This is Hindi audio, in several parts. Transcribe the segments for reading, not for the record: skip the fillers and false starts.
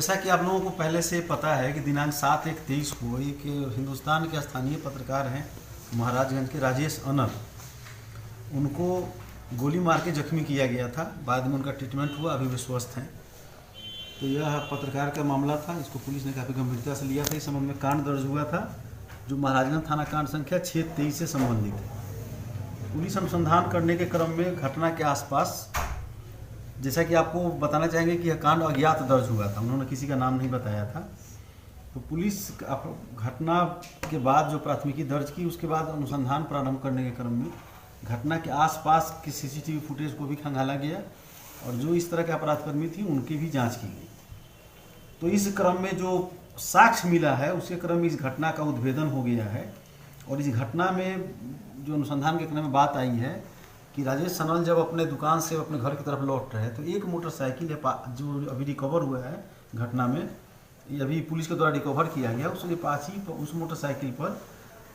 जैसा कि आप लोगों को पहले से पता है कि दिनांक 7/1/23 को एक हिंदुस्तान के स्थानीय पत्रकार हैं महाराजगंज के राजेश अनल, उनको गोली मार के जख्मी किया गया था। बाद में उनका ट्रीटमेंट हुआ, अभी वे स्वस्थ हैं। तो यह पत्रकार का मामला था, इसको पुलिस ने काफ़ी गंभीरता से लिया था। इस संबंध में कांड दर्ज हुआ था जो महाराजगंज थाना कांड संख्या 623 से संबंधित है। पुलिस अनुसंधान करने के क्रम में घटना के आसपास, जैसा कि आपको बताना चाहेंगे कि यह कांड अज्ञात दर्ज हुआ था, उन्होंने किसी का नाम नहीं बताया था। तो पुलिस घटना के बाद जो प्राथमिकी दर्ज की, उसके बाद अनुसंधान प्रारंभ करने के क्रम में घटना के आसपास की सीसीटीवी फुटेज को भी खंगाला गया और जो इस तरह के अपराधकर्मी थी उनकी भी जांच की गई। तो इस क्रम में जो साक्ष्य मिला है उसके क्रम में इस घटना का उद्भेदन हो गया है। और इस घटना में जो अनुसंधान के क्रम में बात आई है कि राजेश अनल जब अपने दुकान से अपने घर की तरफ लौट रहे तो एक मोटरसाइकिल जो अभी रिकवर हुआ है घटना में, ये अभी पुलिस के द्वारा रिकवर किया गया, उस मोटरसाइकिल पर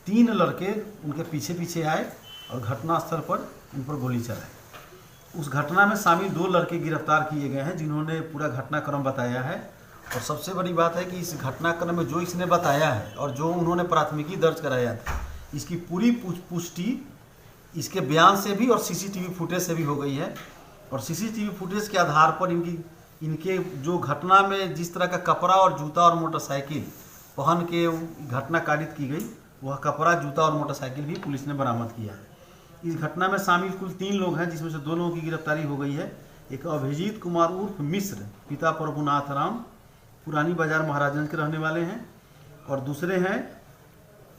3 लड़के उनके पीछे पीछे आए और घटनास्थल पर उन पर गोली चलाई। उस घटना में शामिल 2 लड़के गिरफ्तार किए गए हैं जिन्होंने पूरा घटनाक्रम बताया है। और सबसे बड़ी बात है कि इस घटनाक्रम में जो इसने बताया है और जो उन्होंने प्राथमिकी दर्ज कराया था, इसकी पूरी पुष्टि इसके बयान से भी और सीसीटीवी फुटेज से भी हो गई है। और सीसीटीवी फुटेज के आधार पर इनके जो घटना में जिस तरह का कपड़ा और जूता और मोटरसाइकिल पहन के घटना कारित की गई, वह कपड़ा, जूता और मोटरसाइकिल भी पुलिस ने बरामद किया है। इस घटना में शामिल कुल 3 लोग हैं, जिसमें से 2 लोगों की गिरफ्तारी हो गई है। एक अभिजीत कुमार उर्फ मिश्र, पिता प्रभुनाथ राम, पुरानी बाजार महाराजगंज के रहने वाले हैं। और दूसरे हैं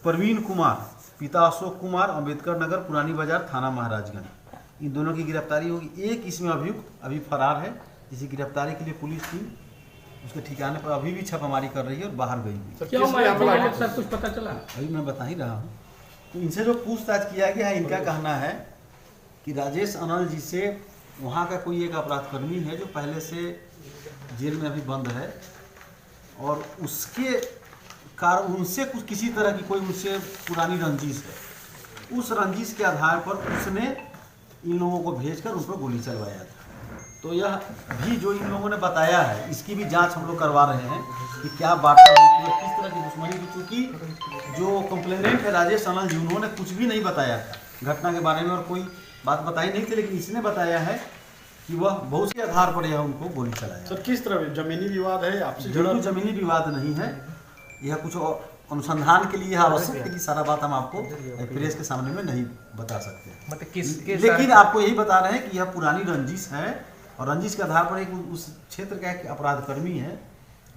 प्रवीण कुमार, पिता अशोक कुमार, अम्बेडकर नगर, पुरानी बाजार, थाना महाराजगंज। इन दोनों की गिरफ्तारी होगी। एक इसमें अभियुक्त अभी फरार है, जिसकी गिरफ्तारी के लिए पुलिस टीम उसके ठिकाने पर अभी भी छापामारी कर रही है और बाहर गई हुई। सर कुछ पता चला? अभी मैं बता ही रहा हूँ। तो इनसे जो पूछताछ किया गया है, इनका कहना है कि राजेश अनल जी से वहाँ का कोई एक अपराधकर्मी है जो पहले से जेल में अभी बंद है और उसके कारण उनसे कुछ किसी तरह की कोई उनसे पुरानी रंजिश है। उस रंजिश के आधार पर उसने इन लोगों को भेजकर उन पर गोली चलवाया था। तो यह भी जो इन लोगों ने बताया है, इसकी भी जांच हम लोग करवा रहे हैं कि क्या वार्ता हुई थी, किस तरह की दुश्मनी हुई। चूँकि जो कंप्लेनेंट है राजेश अनल जी, उन्होंने कुछ भी नहीं बताया था घटना के बारे में और कोई बात बताई नहीं थी, लेकिन इसने बताया है कि वह बहुत के आधार पर यह उनको गोली चलाया। सर किस तरह जमीनी विवाद है आपसे? जरूर जमीनी विवाद नहीं है, यह कुछ अनुसंधान के लिए आवश्यक है कि सारा बात हम आपको प्रेस के सामने में नहीं बता सकते। मतलब लेकिन आपको यही बता रहे हैं कि यह पुरानी रंजिश है और रंजिश के आधार पर एक उस क्षेत्र का एक अपराधकर्मी है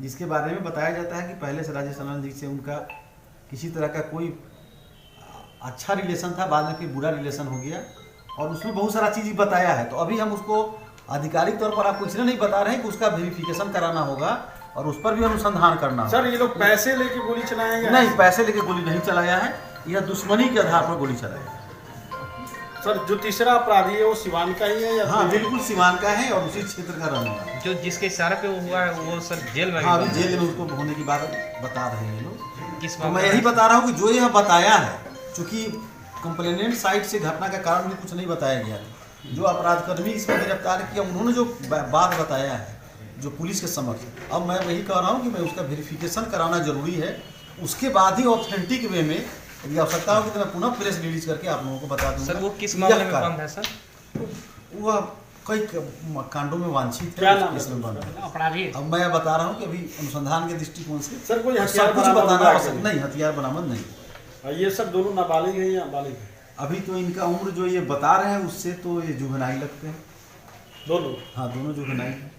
जिसके बारे में बताया जाता है कि पहले से राजेश अनल जी से उनका किसी तरह का कोई अच्छा रिलेशन था, बाद में फिर बुरा रिलेशन हो गया और उसमें बहुत सारा चीज़ बताया है। तो अभी हम उसको आधिकारिक तौर पर आपको इसलिए नहीं बता रहे हैं कि उसका वेरिफिकेशन कराना होगा और उस पर भी अनुसंधान करना। सर ये लोग पैसे लेके गोली चलाए गए? नहीं, पैसे लेके गोली नहीं चलाया है, यह दुश्मनी के आधार पर गोली चलाया है। सर जो तीसरा अपराधी है वो सिवान का ही है या? हाँ बिल्कुल सिवान का है और उसी क्षेत्र का रहने वाला है। जो जिसके इशारे पे वो हुआ है वो सर जेल में? हाँ अभी जेल में उसको होने की बात बता रहे हैं लोग। किस तो मैं यही बता रहा हूँ कि जो यह बताया है, चूँकि कंप्लेनेंट साइड से घटना का कारण भी कुछ नहीं बताया गया, जो अपराधकर्मी इसमें गिरफ्तार किया उन्होंने जो बात बताया है जो पुलिस के समक्ष, अब मैं वही कह रहा हूँ कि मैं उसका वेरिफिकेशन कराना जरूरी है। उसके बाद ही ऑथेंटिक वे में यदि आवश्यकता हो कि तो मैं पुनः प्रेस रिलीज करके आप लोगों को बता दूंगा। सर वो किस मामले में बंद है सर? वह कई कांडों में वांछित क्या है, नाम इसमें बंद है। अपराधी? अब मैं बता रहा हूँ कि अभी अनुसंधान के दृष्टिकोण से सर कोई हथियार सब कुछ बरामद बताना हुआ है? आवश्यक नहीं, हथियार बरामद नहीं। ये सब दोनों नाबालिग है या बालिग है? अभी तो इनका उम्र जो ये बता रहे हैं उससे तो ये जुवेनाइल लगते हैं। दोनों? हाँ दोनों जुवेनाइल हैं।